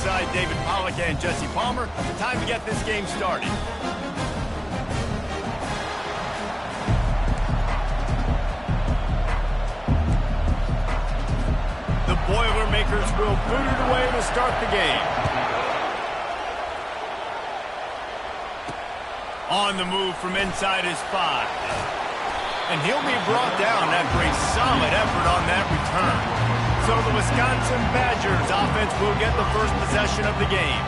alongside David Pollack and Jesse Palmer. Time to get this game started. The Boilermakers will boot it away to start the game. On the move from inside his 5. And he'll be brought down after a solid effort on that return. So the Wisconsin Badgers offense will get the first possession of the game.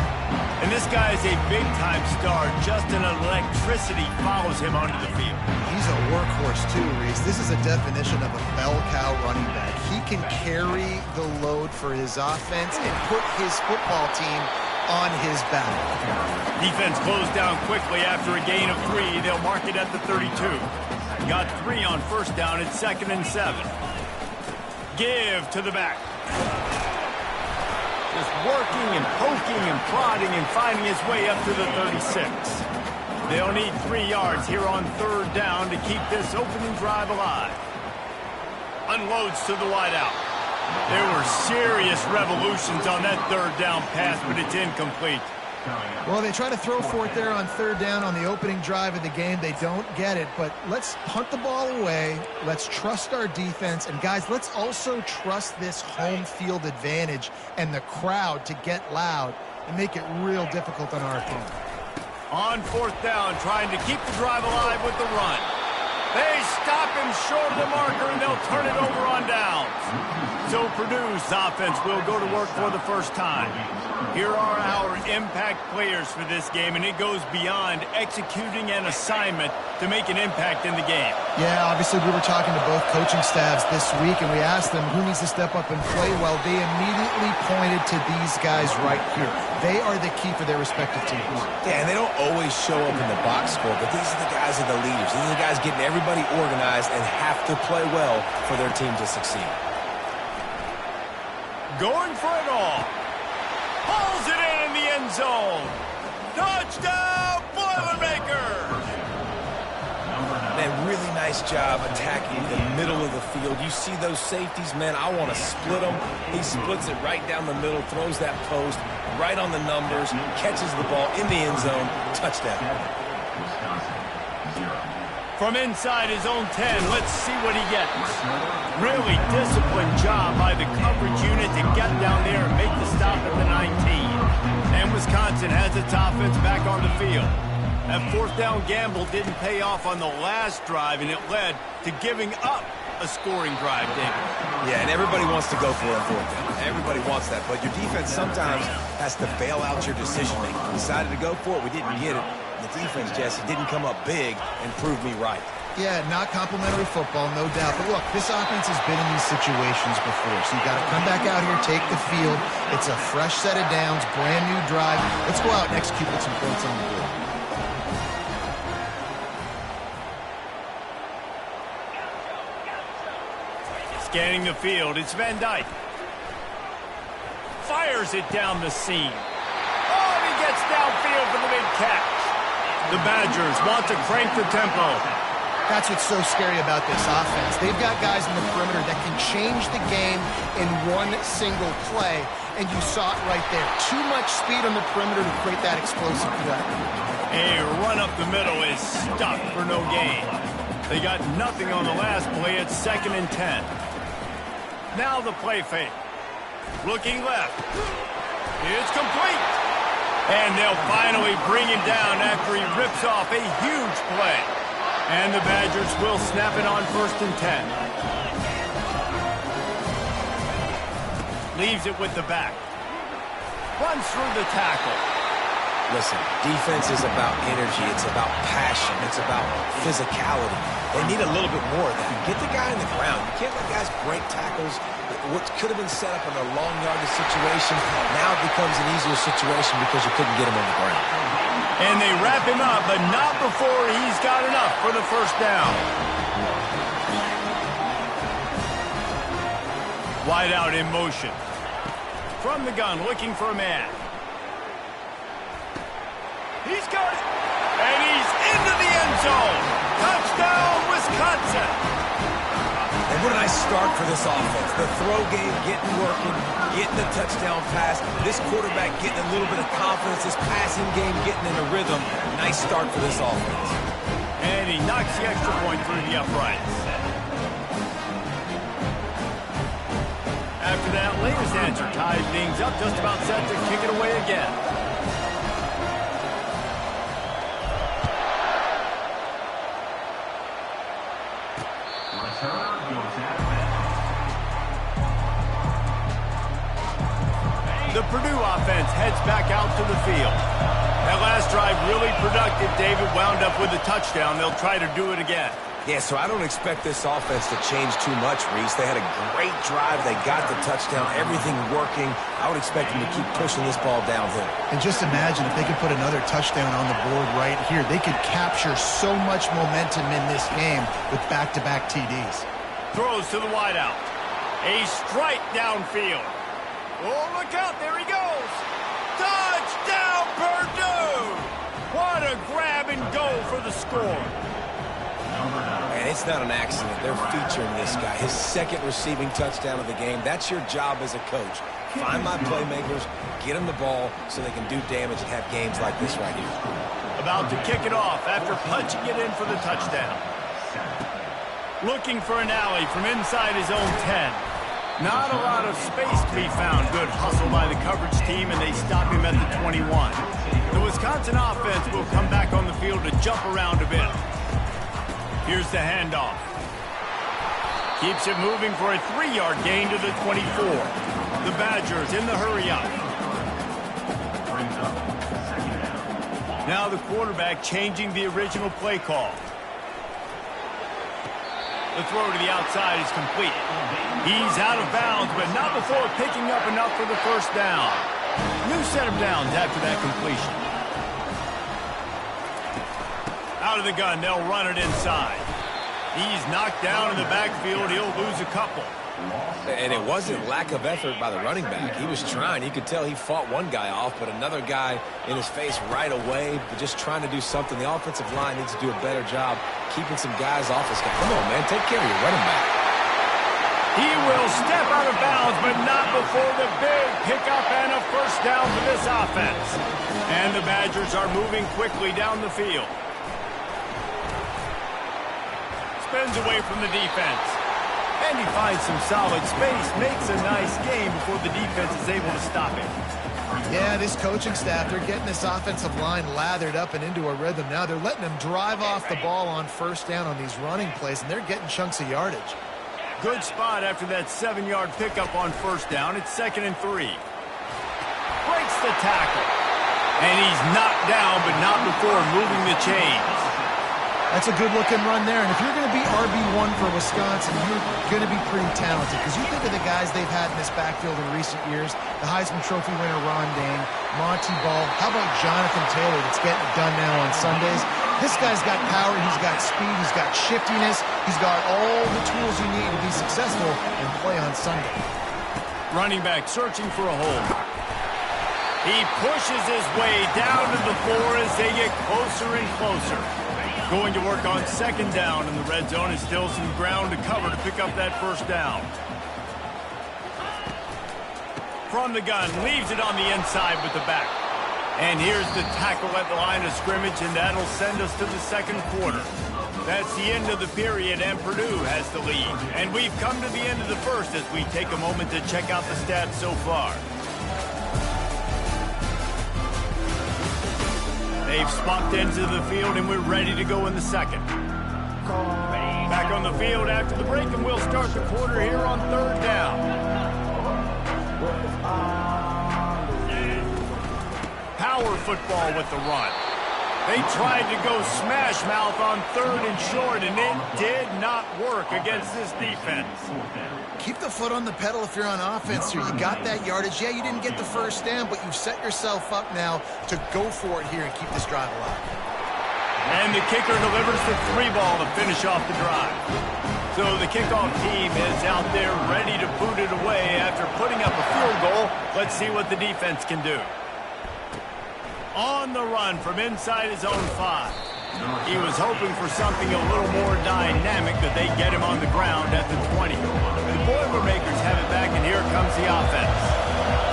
And this guy is a big-time star. Just an electricity follows him onto the field. He's a workhorse too, Reese. This is a definition of a bell cow running back. He can carry the load for his offense and put his football team on his back. Defense closed down quickly after a gain of 3. They'll mark it at the 32. Got 3 on first down. It's 2nd and 7. Give to the back. Just working and poking and prodding and finding his way up to the 36. They'll need 3 yards here on 3rd down to keep this opening drive alive. Unloads to the wideout. There were serious revolutions on that 3rd down pass, but it's incomplete. Well, they try to throw for it there on 3rd down on the opening drive of the game. They don't get it, but let's punt the ball away. Let's trust our defense. And, guys, let's also trust this home field advantage and the crowd to get loud and make it real difficult on our opponent. On 4th down, trying to keep the drive alive with the run. They stop him short of the marker, and they'll turn it over on downs. So Purdue's offense will go to work for the first time. Here are our impact players for this game, and it goes beyond executing an assignment to make an impact in the game. Yeah, obviously we were talking to both coaching staffs this week, and we asked them who needs to step up and play well. They immediately pointed to these guys right here. They are the key for their respective teams. Yeah, and they don't always show up in the box score, but these are the guys that are the leaders. These are the guys getting everybody organized and have to play well for their team to succeed. Going for it all. Pulls it in the end zone. Touchdown, Boilermakers! Man, really nice job attacking the middle of the field. You see those safeties, man, I want to split them. He splits it right down the middle, throws that post right on the numbers, catches the ball in the end zone. Touchdown. From inside his own 10, let's see what he gets. Really disciplined job by the coverage unit to get down there and make the stop at the 19. And Wisconsin has its offense back on the field. That 4th down gamble didn't pay off on the last drive, and it led to giving up a scoring drive, David. Yeah, and everybody wants to go for it on 4th down. Everybody wants that, but your defense sometimes has to bail out your decision-making. We decided to go for it. We didn't get it. The defense, Jesse, didn't come up big and prove me right. Yeah, not complimentary football, no doubt. But look, this offense has been in these situations before. So you got to come back out here, take the field. It's a fresh set of downs, brand new drive. Let's go out and execute with some points on the board. Scanning the field, it's Van Dyke. Fires it down the seam. Oh, and he gets downfield for the big catch. The Badgers want to crank the tempo. That's what's so scary about this offense. They've got guys in the perimeter that can change the game in one single play, and you saw it right there. Too much speed on the perimeter to create that explosive threat. A run up the middle is stuck for no gain. They got nothing on the last play. It's 2nd and 10. Now the play fake. Looking left. It's complete. And they'll finally bring him down after he rips off a huge play. And the Badgers will snap it on 1st and 10. Leaves it with the back. Runs through the tackle. Listen, defense is about energy. It's about passion. It's about physicality. They need a little bit more of that. Get the guy in the ground. You can't let guys break tackles. What could have been set up in a long yardage situation, now it becomes an easier situation because you couldn't get him on the ground. And they wrap him up, but not before he's got enough for the 1st down. Wide out in motion. From the gun, looking for a man. He's got it. And he's into the end zone. Touchdown, Wisconsin. And And what a nice start for this offense. The throw game getting working, getting the touchdown pass. This quarterback getting a little bit of confidence. This passing game getting in a rhythm. Nice start for this offense. And he knocks the extra point through the uprights. After that latest answer tied things up, just about set to kick it away again. The Purdue offense heads back out to the field. That last drive really productive. David wound up with a touchdown. They'll try to do it again. Yeah, so I don't expect this offense to change too much, Reese. They had a great drive. They got the touchdown. Everything working. I would expect them to keep pushing this ball downhill. And just imagine if they could put another touchdown on the board right here. They could capture so much momentum in this game with back-to-back TDs. Throws to the wideout. A strike downfield. Oh, look out. There he goes. Touchdown, Purdue. What a grab and go for the score. And it's not an accident. They're featuring this guy. His second receiving touchdown of the game. That's your job as a coach. Find my playmakers, get them the ball so they can do damage and have games like this right here. About to kick it off after punching it in for the touchdown. Looking for an alley from inside his own 10. Not a lot of space to be found. Good hustle by the coverage team, and they stop him at the 21. The Wisconsin offense will come back on the field to jump around a bit. Here's the handoff. Keeps it moving for a 3-yard gain to the 24. The Badgers in the hurry-up. Now the quarterback changing the original play call. The throw to the outside is complete. He's out of bounds, but not before picking up enough for the first down. New set of downs after that completion. Out of the gun, they'll run it inside. He's knocked down in the backfield. He'll lose a couple. And it wasn't lack of effort by the running back. He was trying. You could tell he fought one guy off, but another guy in his face right away, just trying to do something. The offensive line needs to do a better job keeping some guys off this guy. Come on, man. Take care of your running back. He will step out of bounds, but not before the big pickup and a first down for this offense. And the Badgers are moving quickly down the field. Spins away from the defense. And he finds some solid space, makes a nice game before the defense is able to stop it. Yeah, this coaching staff, they're getting this offensive line lathered up and into a rhythm now. They're letting them drive off the ball on first down on these running plays, and they're getting chunks of yardage. Good spot after that 7-yard pickup on first down. It's 2nd and 3. Breaks the tackle. And he's knocked down, but not before moving the chains. That's a good-looking run there. And if you're going to be RB1 for Wisconsin, you're going to be pretty talented. Because you think of the guys they've had in this backfield in recent years, the Heisman Trophy winner Ron Dane, Monty Ball. How about Jonathan Taylor that's getting it done now on Sundays? This guy's got power, he's got speed, he's got shiftiness, he's got all the tools you need to be successful and play on Sunday. Running back searching for a hole. He pushes his way down to the floor as they get closer and closer. Going to work on 2nd down in the red zone. Is still some ground to cover to pick up that first down. From the gun, leaves it on the inside with the back. And here's the tackle at the line of scrimmage, and that'll send us to the 2nd quarter. That's the end of the period, and Purdue has the lead. And we've come to the end of the first as we take a moment to check out the stats so far. They've swapped into the field, and we're ready to go in the second. Back on the field after the break, and we'll start the quarter here on 3rd down. Power football with the run. They tried to go smash mouth on 3rd and short, and it did not work against this defense. Keep the foot on the pedal if you're on offense here. You got that yardage. Yeah, you didn't get the first down, but you've set yourself up now to go for it here and keep this drive alive. And the kicker delivers the 3-ball to finish off the drive. So the kickoff team is out there ready to boot it away after putting up a field goal. Let's see what the defense can do. On the run from inside his own 5. He was hoping for something a little more dynamic, that they get him on the ground at the 20. The Boilermakers have it back, and here comes the offense.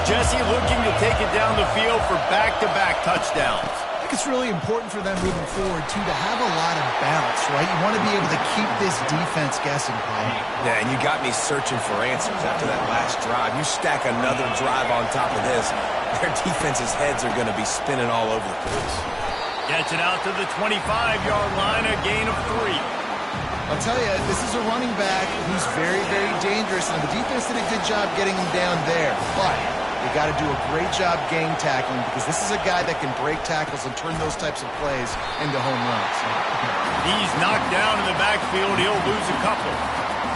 Jesse looking to take it down the field for back-to-back touchdowns. I think it's really important for them moving forward, too, to have a lot of balance, right? You want to be able to keep this defense guessing, Paul. Yeah, and you got me searching for answers after that last drive. You stack another drive on top of this, their defense's heads are going to be spinning all over the place. Gets it out to the 25-yard line, a gain of 3. I'll tell you, this is a running back who's very, very dangerous, and the defense did a good job getting him down there. But you got to do a great job game tackling, because this is a guy that can break tackles and turn those types of plays into home runs. He's knocked down in the backfield. He'll lose a couple.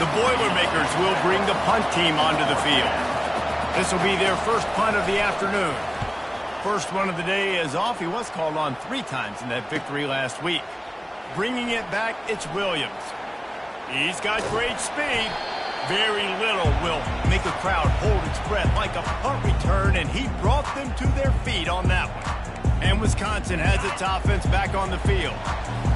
The Boilermakers will bring the punt team onto the field. This will be their first punt of the afternoon. First one of the day is off. He was called on 3 times in that victory last week. Bringing it back, it's Williams. He's got great speed. Very little will make a crowd hold its breath like a punt return, and he brought them to their feet on that one. And Wisconsin has its offense back on the field.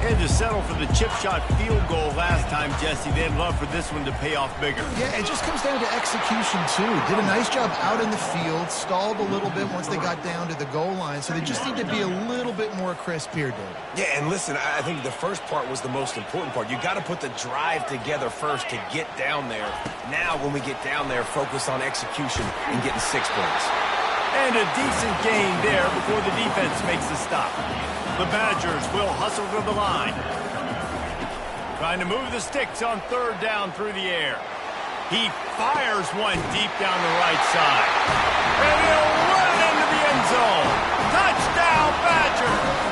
Had to settle for the chip shot field goal last time, Jesse. They'd love for this one to pay off bigger. Yeah, it just comes down to execution, too. Did a nice job out in the field, stalled a little bit once they got down to the goal line, so they just need to be a little bit more crisp here, Dave. Yeah, and listen, I think the first part was the most important part. You got to put the drive together first to get down there. Now, when we get down there, focus on execution and getting 6 points. And a decent gain there before the defense makes the stop. The Badgers will hustle to the line. Trying to move the sticks on 3rd down through the air. He fires one deep down the right side. And he'll run it into the end zone. Touchdown, Badgers!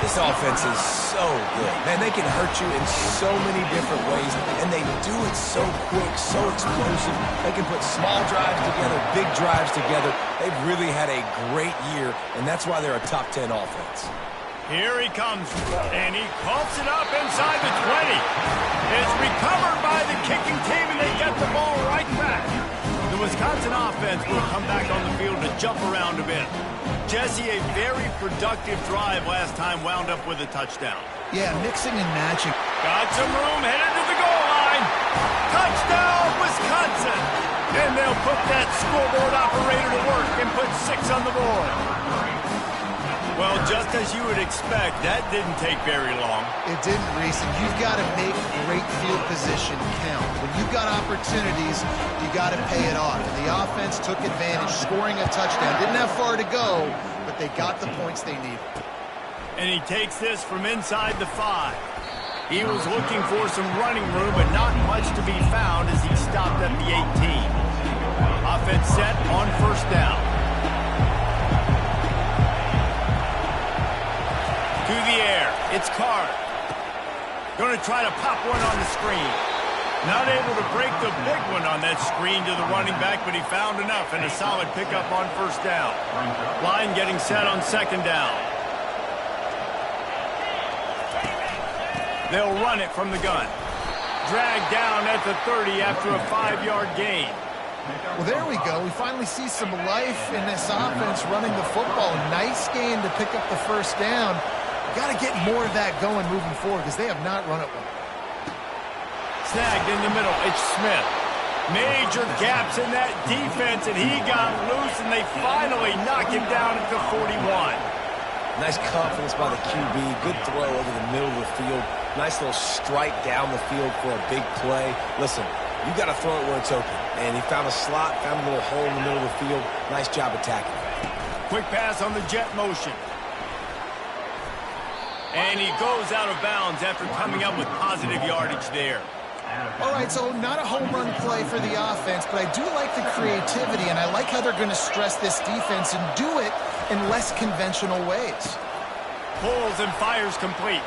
This offense is so good. Man, they can hurt you in so many different ways, and they do it so quick, so explosive. They can put small drives together, big drives together. They've really had a great year, and that's why they're a top 10 offense. Here he comes, and he coughs it up inside the 20. It's recovered by the kicking team, and they get the ball right back. The Wisconsin offense will come back on the field to jump around a bit. Jesse, a very productive drive last time, wound up with a touchdown. Yeah, mixing and matching. Got some room, headed to the goal line. Touchdown, Wisconsin! And they'll put that scoreboard operator to work and put 6 on the board. Well, just as you would expect, that didn't take very long. It didn't, Reese, and you've got to make great field position count. When you've got opportunities, you got to pay it off. And the offense took advantage, scoring a touchdown. Didn't have far to go, but they got the points they needed. And he takes this from inside the 5. He was looking for some running room, but not much to be found as he stopped at the 18. Offense set on 1st down. To the air, it's Carr. Going to try to pop one on the screen. Not able to break the big one on that screen to the running back, but he found enough and a solid pickup on 1st down. Line getting set on 2nd down. They'll run it from the gun. Dragged down at the 30 after a 5-yard gain. Well, there we go. We finally see some life in this offense running the football. Nice gain to pick up the 1st down. Got to get more of that going moving forward because they have not run it well. Snagged in the middle. It's Smith. Major gaps in that defense, and he got loose, and they finally knock him down at the 41. Nice confidence by the QB. Good throw over the middle of the field. Nice little strike down the field for a big play. Listen, you got to throw it where it's open. And he found a slot, found a little hole in the middle of the field. Nice job attacking. Quick pass on the jet motion. And he goes out of bounds after coming up with positive yardage there. All right, so not a home run play for the offense, but I do like the creativity, and I like how they're going to stress this defense and do it in less conventional ways. Pulls and fires complete.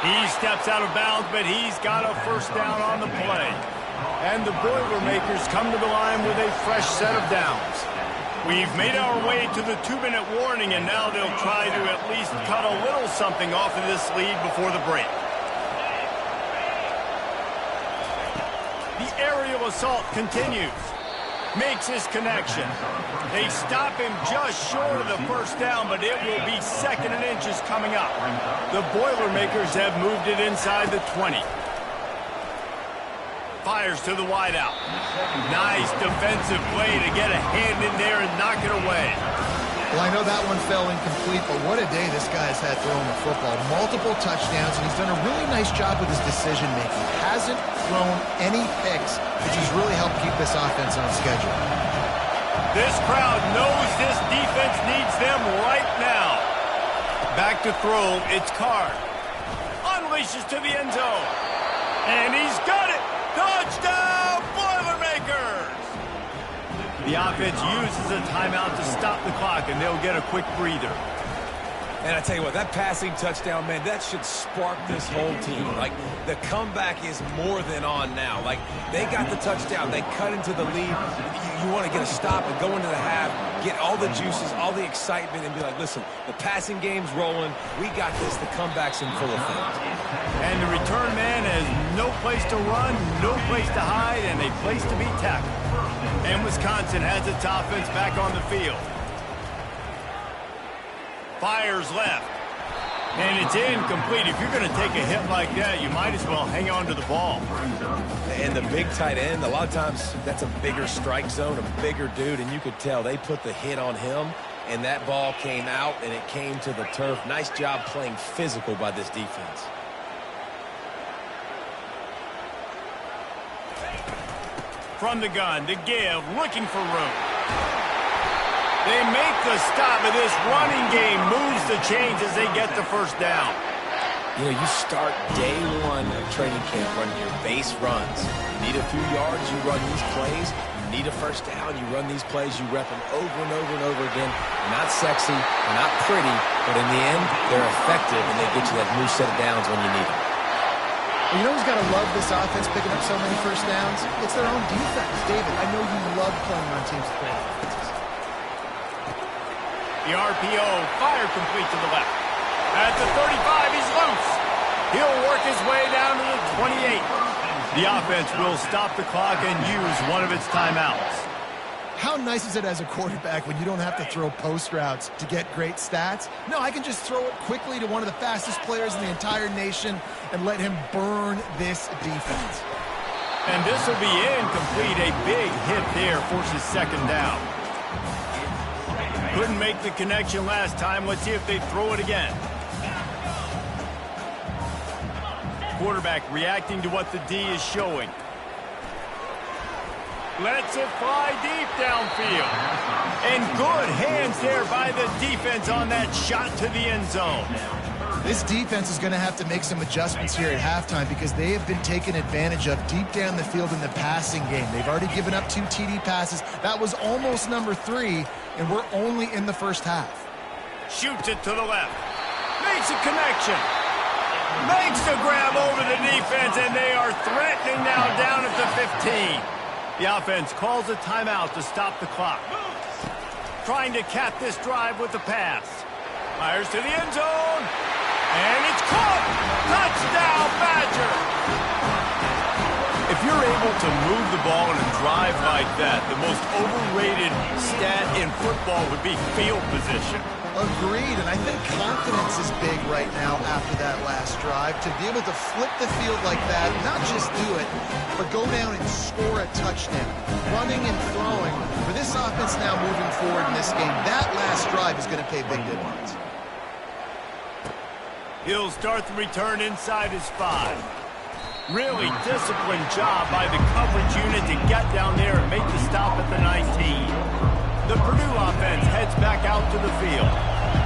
He steps out of bounds, but he's got a 1st down on the play. And the Boilermakers come to the line with a fresh set of downs. We've made our way to the 2-minute warning, and now they'll try to at least cut a little something off of this lead before the break. The aerial assault continues. Makes his connection. They stop him just short of the first down, but it will be 2nd and inches coming up. The Boilermakers have moved it inside the 20. Fires to the wideout. Nice defensive play to get a hand in there and knock it away. Well, I know that one fell incomplete, but what a day this guy's had throwing the football. Multiple touchdowns, and he's done a really nice job with his decision-making. Hasn't thrown any picks, which has really helped keep this offense on schedule. This crowd knows this defense needs them right now. Back to throw, it's Carr. Unleashes to the end zone. And he's got it! Touchdown, Boilermakers! The offense uses a timeout to stop the clock, and they'll get a quick breather. And I tell you what, that passing touchdown, man, that should spark this whole team. Like, the comeback is more than on now. Like, they got the touchdown. They cut into the lead. You want to get a stop and go into the half, get all the juices, all the excitement, and be like, listen, the passing game's rolling. We got this. The comeback's in full effect. And the return man has no place to run, no place to hide, and a place to be tackled. And Wisconsin has its offense back on the field. Fires left. And it's incomplete. If you're going to take a hit like that, you might as well hang on to the ball. And the big tight end, a lot of times that's a bigger strike zone, a bigger dude, and you could tell they put the hit on him, and that ball came out, and it came to the turf. Nice job playing physical by this defense. From the gun to give, looking for room. They make the stop, and this running game moves the chains as they get the first down. You know, you start day one of training camp running your base runs. You need a few yards, you run these plays. You need a first down, you run these plays. You rep them over and over and over again. They're not sexy, they're not pretty, but in the end, they're effective, and they get you that new set of downs when you need them. Well, you know who's got to love this offense picking up so many first downs? It's their own defense. David, I know you love playing on teams with great offenses. The RPO, fire complete to the left. At the 35, he's loose. He'll work his way down to the 28. The offense will stop the clock and use one of its timeouts. How nice is it as a quarterback when you don't have to throw post routes to get great stats? No, I can just throw it quickly to one of the fastest players in the entire nation and let him burn this defense. And this will be incomplete. A big hit there forces 2nd down. Couldn't make the connection last time. Let's see if they throw it again. Quarterback reacting to what the D is showing. Lets it fly deep downfield. And good hands there by the defense on that shot to the end zone. This defense is going to have to make some adjustments here at halftime because they have been taken advantage of deep down the field in the passing game. They've already given up 2 TD passes. That was almost number 3, and we're only in the first half. Shoots it to the left. Makes a connection. Makes the grab over the defense, and they are threatening now down at the 15. The offense calls a timeout to stop the clock. Trying to cap this drive with the pass. Fires to the end zone. And it's caught. Touchdown, Badger. If you're able to move the ball in a drive like that, the most overrated stat in football would be field position. Agreed, and I think confidence is big right now after that last drive. To be able to flip the field like that, not just do it, but go down and score a touchdown. Running and throwing. For this offense now moving forward in this game, that last drive is going to pay big dividends. He'll start the return inside his 5. Really disciplined job by the coverage unit to get down there and make the stop at the 19. The Purdue offense heads back out to the field.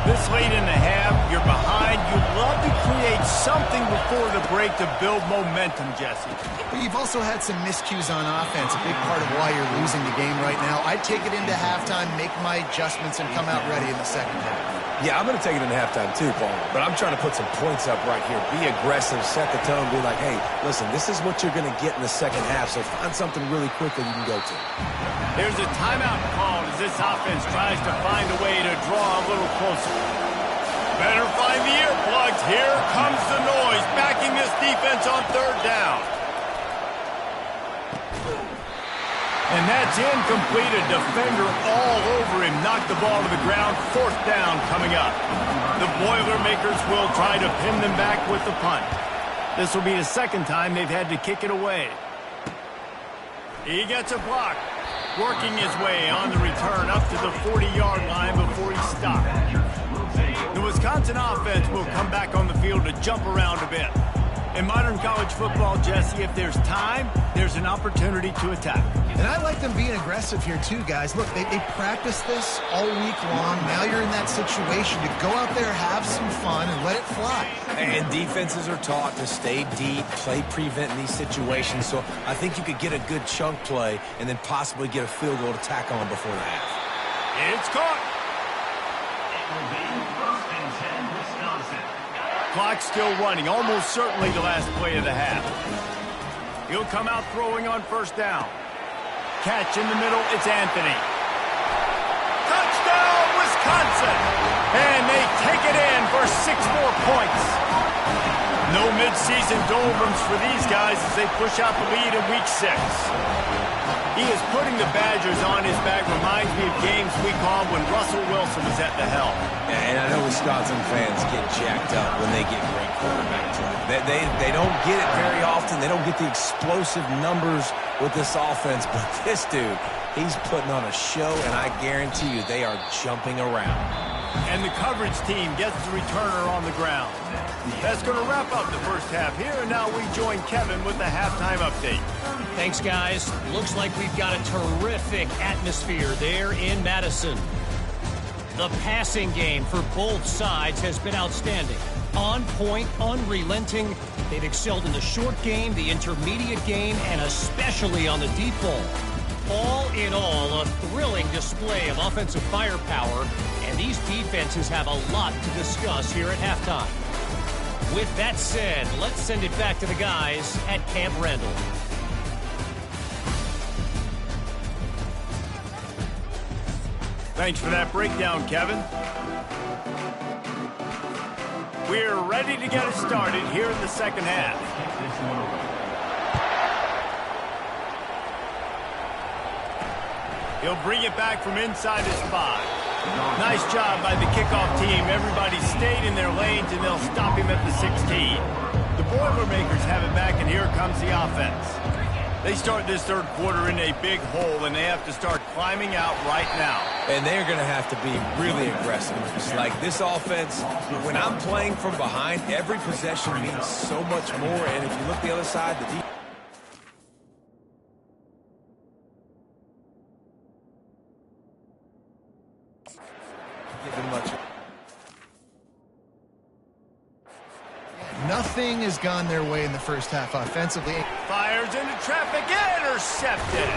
This late in the half, you're behind. You'd love to create something before the break to build momentum, Jesse. But you've also had some miscues on offense, a big part of why you're losing the game right now. I'd take it into halftime, make my adjustments, and come out ready in the second half. Yeah, I'm going to take it into halftime too, Paul. But I'm trying to put some points up right here. Be aggressive, set the tone, be like, hey, listen, this is what you're going to get in the second half, so find something really quick that you can go to. There's a timeout called as this offense tries to find a way to draw a little closer. Better find the earplugs. Here comes the noise, backing this defense on 3rd down. And that's incomplete. A defender all over him. Knocked the ball to the ground. 4th down coming up. The Boilermakers will try to pin them back with the punt. This will be the 2nd time they've had to kick it away. He gets a block. Working his way on the return up to the 40-yard line before he stopped. The Wisconsin offense will come back on the field to jump around a bit. In modern college football, Jesse, if there's time, there's an opportunity to attack. And I like them being aggressive here too, guys. Look, they practiced this all week long. Now you're in that situation to go out there, have some fun, and let it fly. And defenses are taught to stay deep, play prevent in these situations. So I think you could get a good chunk play and then possibly get a field goal to tack on before the half. It's caught. Clock still running, almost certainly the last play of the half. He'll come out throwing on 1st down. Catch in the middle, it's Anthony. Touchdown, Wisconsin! And they take it in for 6 more points. No midseason doldrums for these guys as they push out the lead in week 6. He is putting the Badgers on his back. Reminds me of games week on when Russell Wilson was at the helm. And I know Wisconsin fans get jacked up when they get great quarterback play. They don't get it very often. They don't get the explosive numbers with this offense. But this dude, he's putting on a show, and I guarantee you they are jumping around. And the coverage team gets the returner on the ground. That's going to wrap up the 1st half here, and now we join Kevin with the halftime update. Thanks, guys. Looks like we've got a terrific atmosphere there in Madison. The passing game for both sides has been outstanding. On point, unrelenting. They've excelled in the short game, the intermediate game, and especially on the deep ball. All in all, a thrilling display of offensive firepower, and these defenses have a lot to discuss here at halftime. With that said, let's send it back to the guys at Camp Randall. Thanks for that breakdown, Kevin. We're ready to get it started here in the 2nd half. He'll bring it back from inside his 5. Nice job by the kickoff team. Everybody stayed in their lanes, and they'll stop him at the 16. The Boilermakers have it back, and here comes the offense. They start this 3rd quarter in a big hole, and they have to start climbing out right now. And they're going to have to be really aggressive. It's like this offense, when I'm playing from behind, every possession means so much more. And if you look the other side, the defense. Nothing has gone their way in the 1st half offensively. Fires into traffic, intercepted.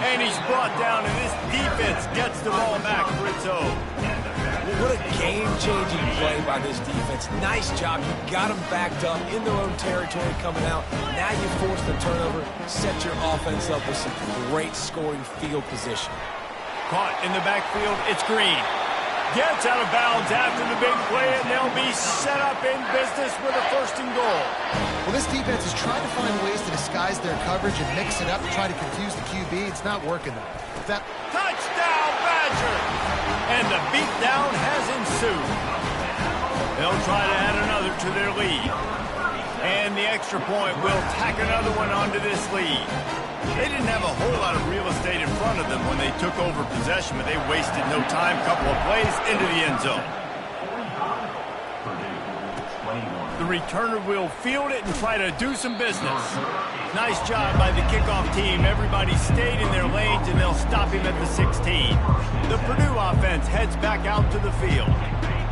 And he's brought down, and this defense gets the ball back for its own. What a game-changing play by this defense. Nice job. You got them backed up in their own territory coming out. Now you force the turnover, set your offense up with some great scoring field position. Caught in the backfield, it's Green. Gets out of bounds after the big play, and they'll be set up in business with a 1st and goal. Well, this defense is trying to find ways to disguise their coverage and mix it up to try to confuse the QB. It's not working, though. Touchdown, Badger! And the beatdown has ensued. They'll try to add another to their lead. And the extra point will tack another one onto this lead. They didn't have a whole lot of real estate in front of them when they took over possession, but they wasted no time. Couple of plays into the end zone. The returner will field it and try to do some business. Nice job by the kickoff team. Everybody stayed in their lanes, and they'll stop him at the 16. The Purdue offense heads back out to the field.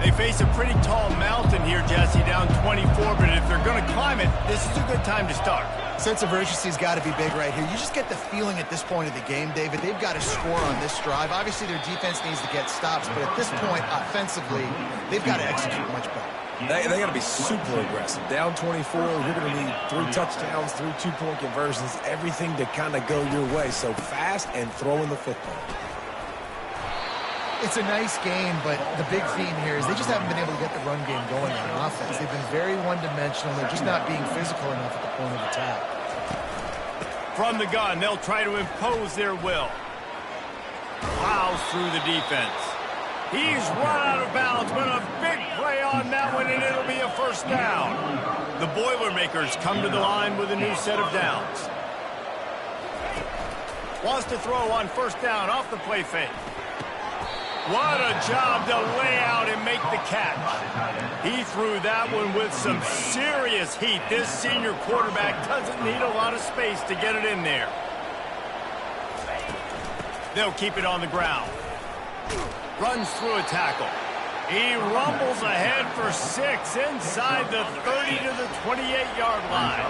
They face a pretty tall mountain here, Jesse, down 24, but if they're going to climb it, this is a good time to start. Sense of urgency's got to be big right here. You just get the feeling at this point of the game, David, they've got to score on this drive. Obviously, their defense needs to get stops, but at this point, offensively, they've got to execute much better. They got to be super aggressive. Down 24, you're going to need 3 touchdowns, 3 two-point conversions, everything to kind of go your way. So fast and throwing the football. It's a nice game, but the big theme here is they just haven't been able to get the run game going on offense. They've been very one-dimensional. They're just not being physical enough at the point of attack. From the gun, they'll try to impose their will. Plows through the defense. He's run out of bounds, but a big play on that one, and it'll be a first down. The Boilermakers come to the line with a new set of downs. Wants to throw on first down off the play fake. What a job to lay out and make the catch. He threw that one with some serious heat. This senior quarterback doesn't need a lot of space to get it in there. They'll keep it on the ground. Runs through a tackle. He rumbles ahead for 6 inside the 30 to the 28-yard line.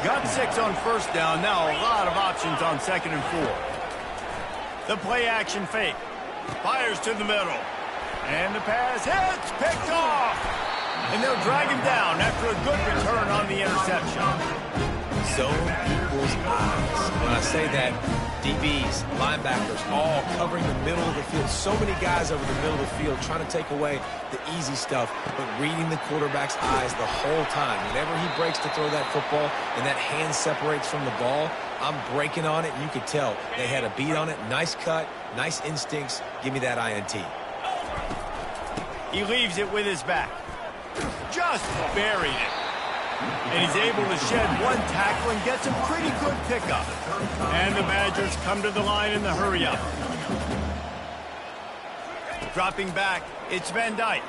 Got 6 on first down. Now a lot of options on 2nd and 4. The play action fake. Fires to the middle. And the pass hits. Picked off. And they'll drag him down after a good return on the interception. Zone equals eyes. When I say that, DBs, linebackers, all covering the middle of the field. So many guys over the middle of the field trying to take away the easy stuff, but reading the quarterback's eyes the whole time. Whenever he breaks to throw that football and that hand separates from the ball, I'm breaking on it, and you could tell they had a beat on it. Nice cut, nice instincts. Give me that INT. He leaves it with his back. Just buried it. And he's able to shed one tackle and get some pretty good pickup. And the Badgers come to the line in the hurry-up. Dropping back, it's Van Dyke.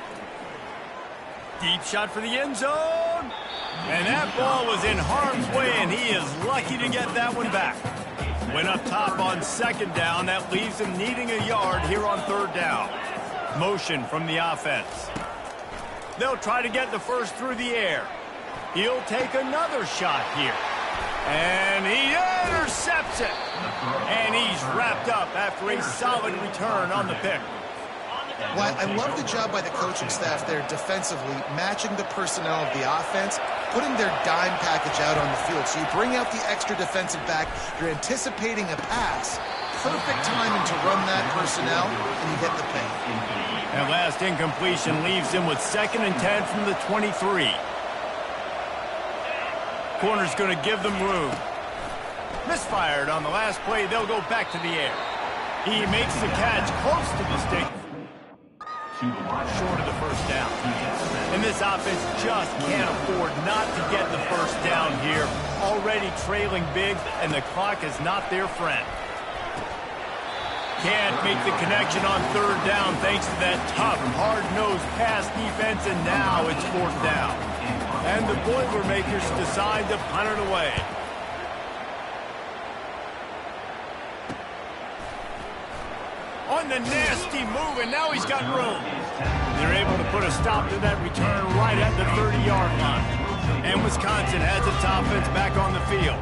Deep shot for the end zone. And that ball was in harm's way, and he is lucky to get that one back. Went up top on 2nd down. That leaves him needing a yard here on 3rd down. Motion from the offense. They'll try to get the first through the air. He'll take another shot here. And he intercepts it. And he's wrapped up after a solid return on the pick. Well, I love the job by the coaching staff there defensively, matching the personnel of the offense, putting their dime package out on the field. So you bring out the extra defensive back, you're anticipating a pass. Perfect timing to run that personnel, and you get the pay. That last incompletion leaves him with 2nd and 10 from the 23. Corner's going to give them room. Misfired on the last play. They'll go back to the air. He makes the catch close to the stick. Short of the first down. And this offense just can't afford not to get the first down here. Already trailing big, and the clock is not their friend. Can't make the connection on 3rd down thanks to that tough, hard-nosed pass defense, and now it's 4th down. And the Boilermakers decide to punt it away. On the nasty move, and now he's got room. They're able to put a stop to that return right at the 30-yard line. And Wisconsin has its offense back on the field.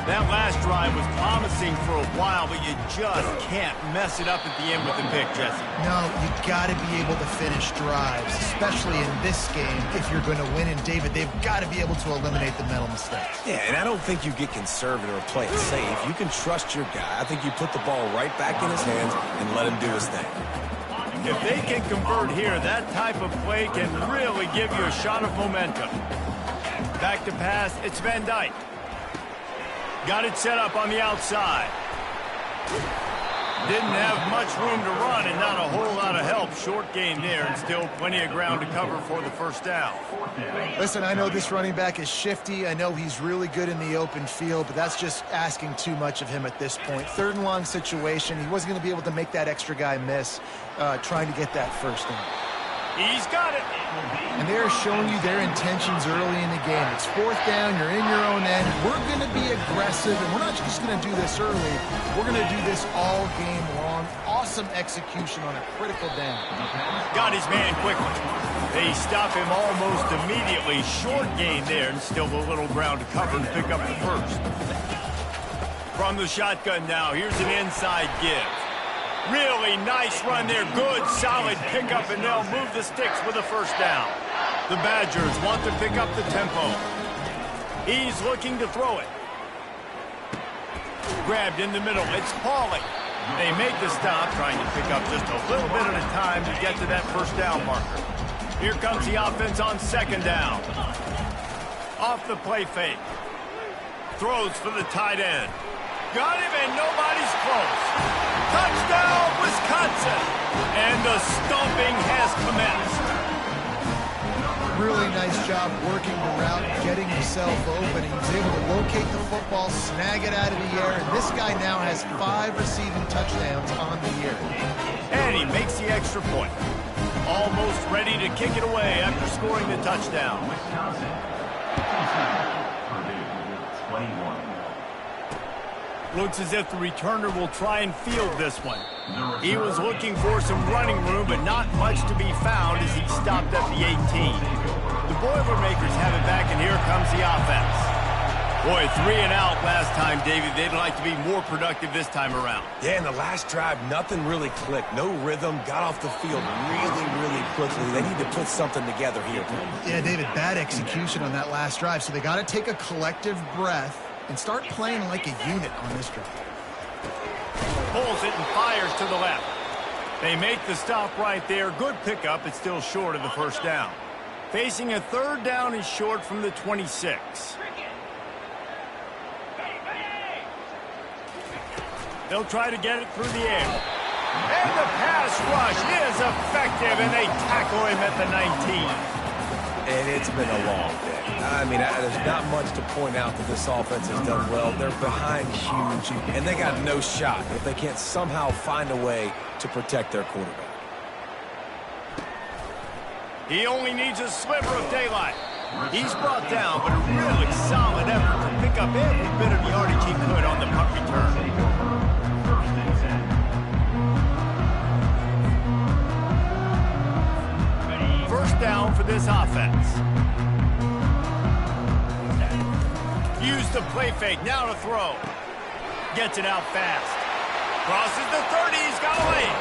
That last drive was promising for a while, but you just can't mess it up at the end with the pick, Jesse. No, you got to be able to finish drives, especially in this game. If you're going to win, and David, they've got to be able to eliminate the mental mistakes. Yeah, and I don't think you get conservative or play it safe. You can trust your guy. I think you put the ball right back in his hands and let him do his thing. If they can convert here, that type of play can really give you a shot of momentum. Back to pass, it's Van Dyke. Got it set up on the outside. Didn't have much room to run and not a whole lot of help. Short gain there and still plenty of ground to cover for the first down. Listen, I know this running back is shifty. I know he's really good in the open field, but that's just asking too much of him at this point. 3rd and long situation. He wasn't going to be able to make that extra guy miss trying to get that first down. He's got it. And they're showing you their intentions early in the game. It's 4th down. You're in your own end. We're going to be aggressive, and we're not just going to do this early. We're going to do this all game long. Awesome execution on a critical down. Got his man quickly. They stop him almost immediately. Short gain there and still a little ground to cover and pick up the first. From the shotgun now, here's an inside give. Really nice run there. Good, solid pickup, and they'll move the sticks with a first down. The Badgers want to pick up the tempo. He's looking to throw it. Grabbed in the middle. It's Pauly. They make the stop, trying to pick up just a little bit at a time to get to that first down marker. Here comes the offense on 2nd down. Off the play fake. Throws for the tight end. Got him, and nobody's close. Touchdown, Wisconsin! And the stomping has commenced. Really nice job working the route, getting himself open. He was able to locate the football, snag it out of the air, and this guy now has 5 receiving touchdowns on the year. And he makes the extra point. Almost ready to kick it away after scoring the touchdown. Looks as if the returner will try and field this one. He was looking for some running room, but not much to be found as he stopped at the 18. The Boilermakers have it back, and here comes the offense. Boy, 3 and out last time, David. They'd like to be more productive this time around. Yeah, in the last drive, nothing really clicked. No rhythm, got off the field really, really quickly. They need to put something together here. Yeah, David, bad execution on that last drive, so they got to take a collective breath and start playing like a unit on this drive. Pulls it and fires to the left. They make the stop right there. Good pickup. It's still short of the first down. Facing a third down is short from the 26. They'll try to get it through the air. And the pass rush is effective, and they tackle him at the 19. And it's been a long day. I mean, there's not much to point out that this offense has done well. They're behind huge, and they got no shot if they can't somehow find a way to protect their quarterback. He only needs a sliver of daylight. He's brought down, but a really solid effort to pick up every bit of yardage he could on the punt return. First down for this offense. Use the play fake, now to throw. Gets it out fast. Crosses the 30, he's got a lane.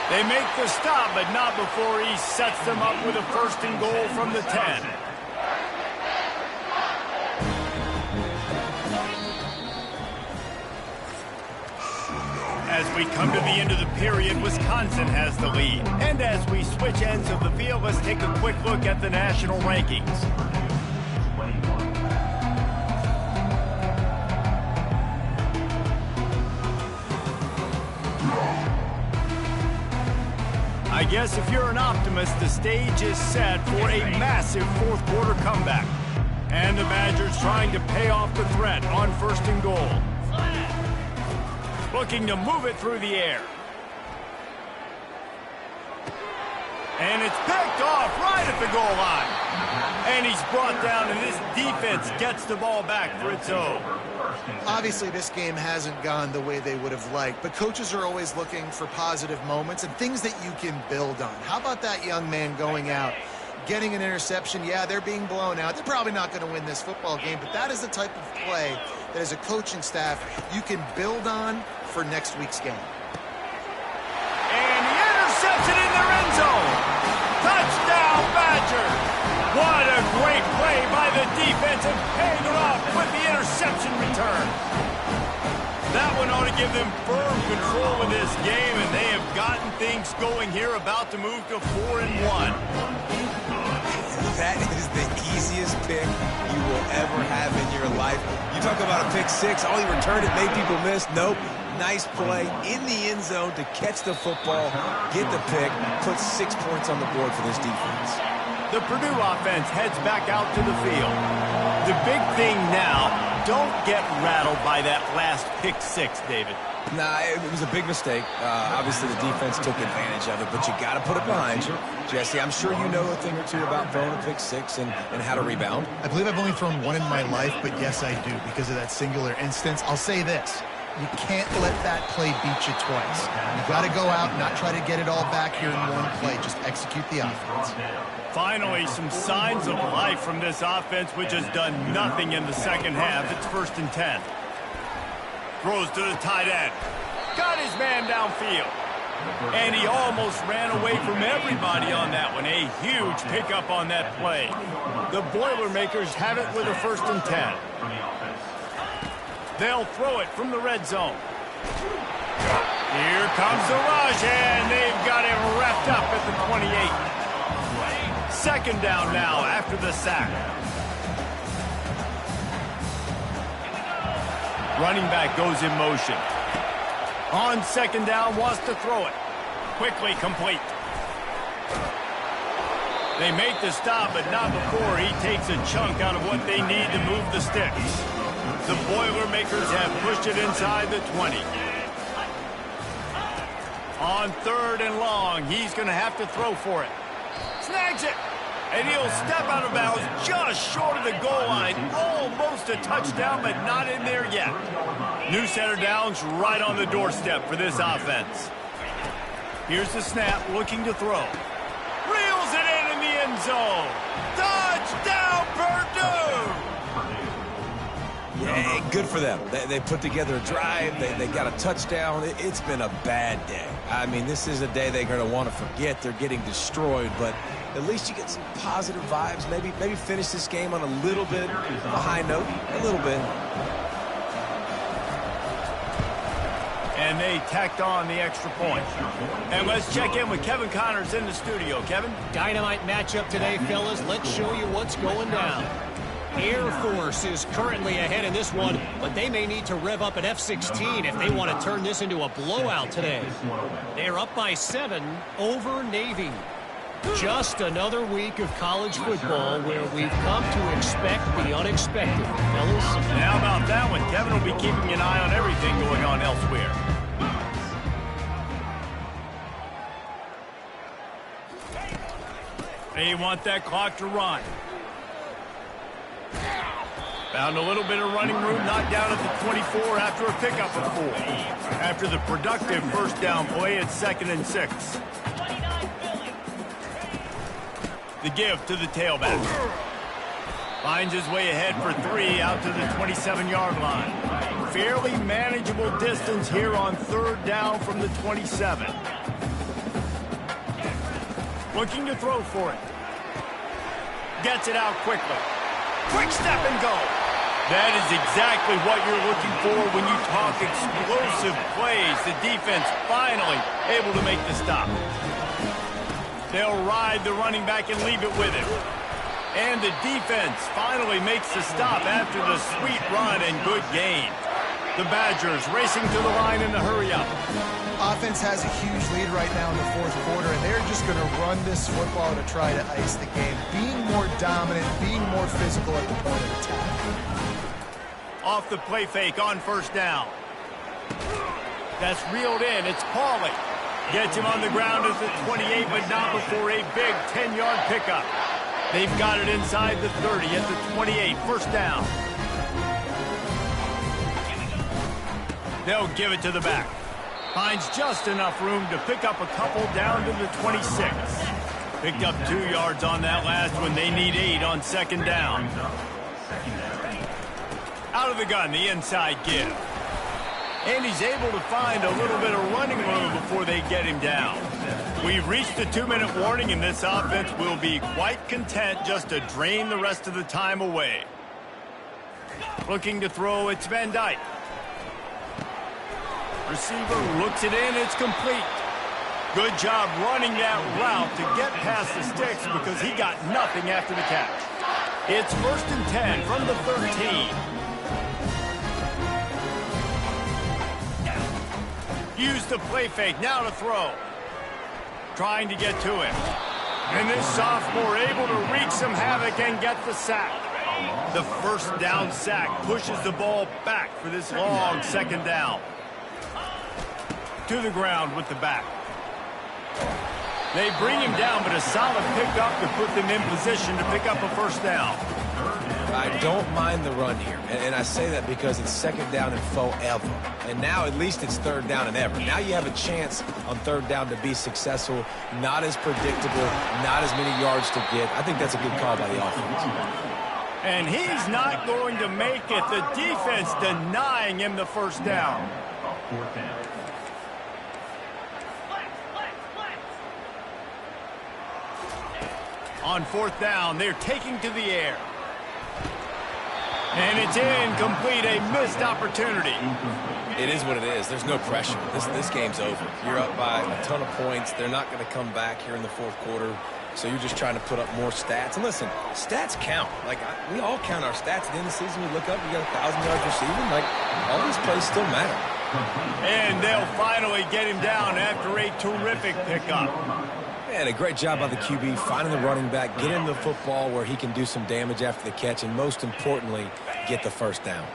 They make the stop, but not before he sets them up with a 1st and goal from the 10. As we come to the end of the period, Wisconsin has the lead. And as we switch ends of the field, let's take a quick look at the national rankings. I guess if you're an optimist, the stage is set for a massive 4th quarter comeback. And the Badgers trying to pay off the threat on 1st and goal. Looking to move it through the air. And it's picked off right at the goal line. And he's brought down, and this defense gets the ball back for its own. Obviously, this game hasn't gone the way they would have liked, but coaches are always looking for positive moments and things that you can build on. How about that young man going out, getting an interception? Yeah, they're being blown out. They're probably not going to win this football game, but that is the type of play that as a coaching staff you can build on for next week's game. And the interception in their end zone. Touchdown, Badgers. What a great play by the defense and paying it off with the interception return. That one ought to give them firm control of this game, and they have gotten things going here, about to move to 4-1. That is the easiest pick you will ever have in your life. You talk about a pick 6, all he returned it, made people miss. Nope. Nice play in the end zone to catch the football, get the pick, put 6 points on the board for this defense. The Purdue offense heads back out to the field. The big thing now, don't get rattled by that last pick 6, David. Nah, it was a big mistake. Obviously, the defense took advantage of it, but you got to put it behind you. Jesse, I'm sure you know a thing or two about throwing a pick 6 and how to rebound. I believe I've only thrown one in my life, but yes, I do, because of that singular instance. I'll say this. You can't let that play beat you twice. You got to go out and not try to get it all back here in one play. Just execute the offense. Finally, some signs of life from this offense, which has done nothing in the second half. It's 1st and 10. Throws to the tight end. Got his man downfield. And he almost ran away from everybody on that one. A huge pickup on that play. The Boilermakers have it with a 1st and 10. They'll throw it from the red zone. Here comes the rush, and they've got him wrapped up at the 28. 2nd down now after the sack. Running back goes in motion. On second down, wants to throw it. Quickly complete. They make the stop, but not before he takes a chunk out of what they need to move the sticks. The Boilermakers have pushed it inside the 20. On third and long, he's going to have to throw for it. Snags it. And he'll step out of bounds just short of the goal line. Almost a touchdown, but not in there yet. New center downs right on the doorstep for this offense. Here's the snap, looking to throw. Reels it in the end zone. Touchdown, Purdue! Yeah, good for them. They put together a drive. They got a touchdown. It's been a bad day. I mean, this is a day they're going to want to forget. They're getting destroyed, but at least you get some positive vibes. Maybe finish this game on a little bit of a high note. A little bit. And they tacked on the extra point. And let's check in with Kevin Connors in the studio. Kevin? Dynamite matchup today, fellas. Let's show you what's going down. Air Force is currently ahead in this one, but they may need to rev up an F-16 if they want to turn this into a blowout today. They're up by 7 over Navy. Just another week of college football where we've come to expect the unexpected, fellas. How about that one? Kevin will be keeping an eye on everything going on elsewhere. They want that clock to run. Found a little bit of running room, knocked down at the 24 after a pickup of 4. After the productive first down play, it's 2nd and 6. The give to the tailback. Finds his way ahead for 3 out to the 27-yard line. Fairly manageable distance here on 3rd down from the 27. Looking to throw for it. Gets it out quickly. Quick step and go. That is exactly what you're looking for when you talk explosive plays. The defense finally able to make the stop. They'll ride the running back and leave it with him. And the defense finally makes the stop after the sweet run and good gain. The Badgers racing to the line in the hurry-up. Offense has a huge lead right now in the 4th quarter, and they're just going to run this football to try to ice the game. Being more dominant, being more physical at the point of attack. Off the play fake on 1st down. That's reeled in. It's Pauly. Gets him on the ground at the 28, but not before a big 10-yard pickup. They've got it inside the 30 at the 28. 1st down. They'll give it to the back. Finds just enough room to pick up a couple down to the 26. Picked up 2 yards on that last one. They need 8 on 2nd down. Out of the gun, the inside give. And he's able to find a little bit of running room before they get him down. We've reached the 2-minute warning, and this offense will be quite content just to drain the rest of the time away. Looking to throw, it's Van Dyke. Receiver looks it in, it's complete. Good job running that route to get past the sticks because he got nothing after the catch. It's 1st and 10 from the 13. Use the play fake, now to throw. Trying to get to him. And this sophomore able to wreak some havoc and get the sack. The 1st down sack pushes the ball back for this long 2nd down. To the ground with the back. They bring him down, but a solid pickup to put them in position to pick up a 1st down. I don't mind the run here, and I say that because it's 2nd down and forever. And now at least it's 3rd down and ever. Now you have a chance on 3rd down to be successful, not as predictable, not as many yards to get. I think that's a good call by the offense. And he's not going to make it. The defense denying him the 1st down. On 4th down, they're taking to the air. And it's incomplete, a missed opportunity. It is what it is. There's no pressure. This game's over. You're up by a ton of points. They're not going to come back here in the fourth quarter. So you're just trying to put up more stats. And listen, stats count. Like, we all count our stats. At the end of the season, we look up, you got 1,000 yards receiving. Like, all these plays still matter. And they'll finally get him down after a terrific pickup. Man, a great job by the QB, finding the running back, getting the football where he can do some damage after the catch, and most importantly, get the first down.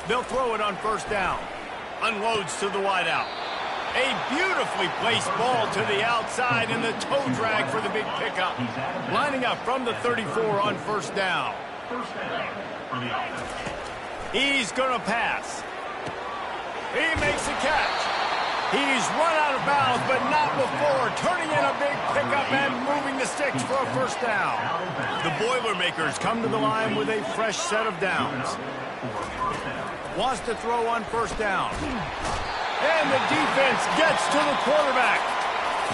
They'll throw it on first down. Unloads to the wideout. A beautifully placed ball to the outside and the toe drag for the big pickup. Lining up from the 34 on first down. He's going to pass. He makes a catch. He's run out of bounds, but not before turning in a big pickup and moving the sticks for a first down. The Boilermakers come to the line with a fresh set of downs. Wants to throw on first down. And the defense gets to the quarterback.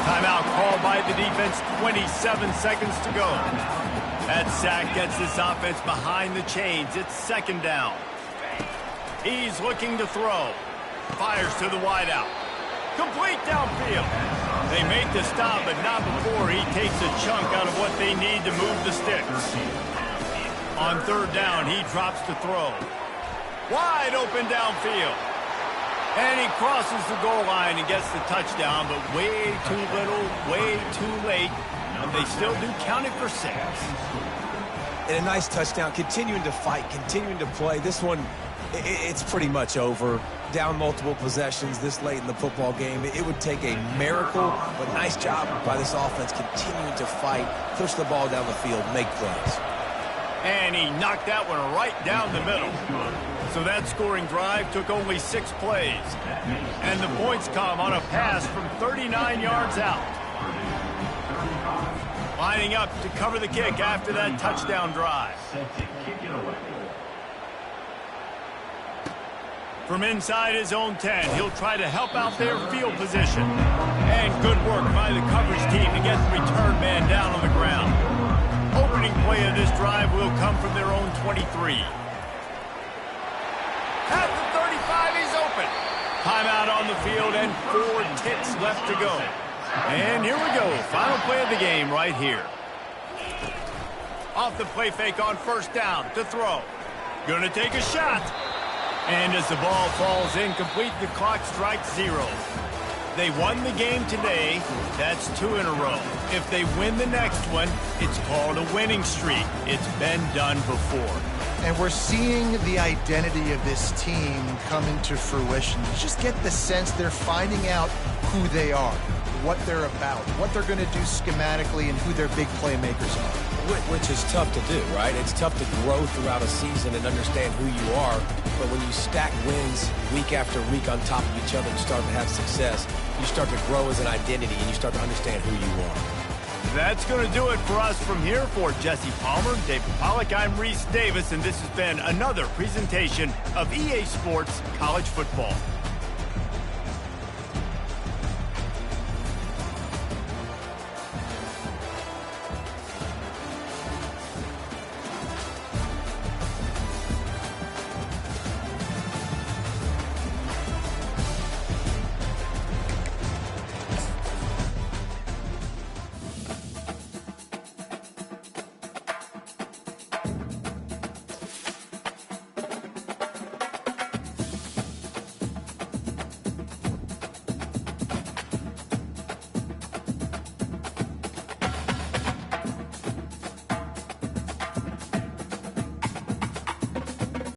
Timeout called by the defense, 27 seconds to go. That sack gets this offense behind the chains. It's second down. He's looking to throw. Fires to the wideout. Complete downfield. They make the stop, but not before he takes a chunk out of what they need to move the sticks. On third down, he drops to throw. Wide open downfield. And he crosses the goal line and gets the touchdown, but way too little, way too late. And they still do count it for 6. And a nice touchdown, continuing to fight, continuing to play. This one, it's pretty much over. Down multiple possessions this late in the football game. It would take a miracle, but nice job by this offense continuing to fight, push the ball down the field, make plays. And he knocked that one right down the middle. So that scoring drive took only 6 plays. And the points come on a pass from 39 yards out. Lining up to cover the kick after that touchdown drive. From inside his own 10, he'll try to help out their field position. And good work by the coverage team to get the return man down on the ground. Opening play of this drive will come from their own 23. At the 35, he's open. Timeout on the field and 4 ticks left to go. And here we go. Final play of the game right here. Off the play fake on first down to throw. Gonna take a shot. And as the ball falls incomplete, the clock strikes 0. They won the game today. That's 2 in a row. If they win the next one, it's called a winning streak. It's been done before. And we're seeing the identity of this team come into fruition. You just get the sense they're finding out who they are, what they're about, what they're going to do schematically, and who their big playmakers are. Which is tough to do, right? It's tough to grow throughout a season and understand who you are. But when you stack wins week after week on top of each other and start to have success, you start to grow as an identity and you start to understand who you are. That's going to do it for us from here. For Jesse Palmer, David Pollack, I'm Reese Davis, and this has been another presentation of EA Sports College Football.